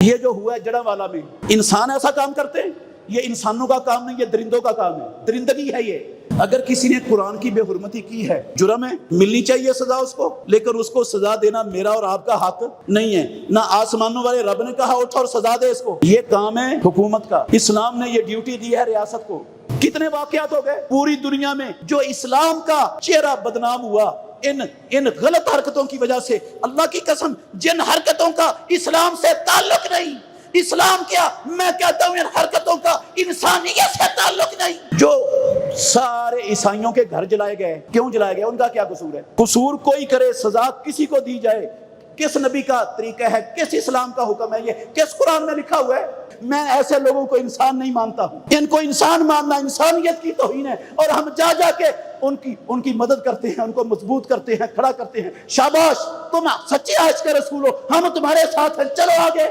ये जो हुआ है जड़ावाला में, इंसान ऐसा काम करते हैं? ये इंसानों का काम नहीं, ये दरिंदों का काम है, दरिंदगी है ये। अगर किसी ने कुरान की बेहुरमती की है, जुर्म है, मिलनी चाहिए सजा उसको, लेकिन उसको सजा देना मेरा और आपका हक नहीं है। ना आसमानों वाले रब ने कहा उठ और सजा दे इसको, ये काम है हुकूमत का। इस्लाम ने ये ड्यूटी दी है रियासत को। कितने वाकयात हो गए पूरी दुनिया में जो इस्लाम का चेहरा बदनाम हुआ इन गलत हरकतों की वजह से। अल्लाह की कसम, जिन हरकतों का इस्लाम से ताल्लुक नहीं, इस्लाम क्या, मैं कहता हूं इन हरकतों का इंसानियत से ताल्लुक नहीं। जो सारे ईसाइयों के घर जलाए गए, क्यों जलाए गए? उनका क्या कसूर है? कसूर कोई करे, सजा किसी को दी जाए, किस नबी का तरीका है, किस इस्लाम का हुक्म है, ये किस कुरान में लिखा हुआ है? मैं ऐसे लोगों को इंसान नहीं मानता हूं। इनको इंसान मानना इंसानियत की तौहीन है। और हम जा के उनकी मदद करते हैं, उनको मजबूत करते हैं, खड़ा करते हैं। शाबाश, तुम सच्चे आज के रसूल हो, हम तुम्हारे साथ हैं, चलो आगे।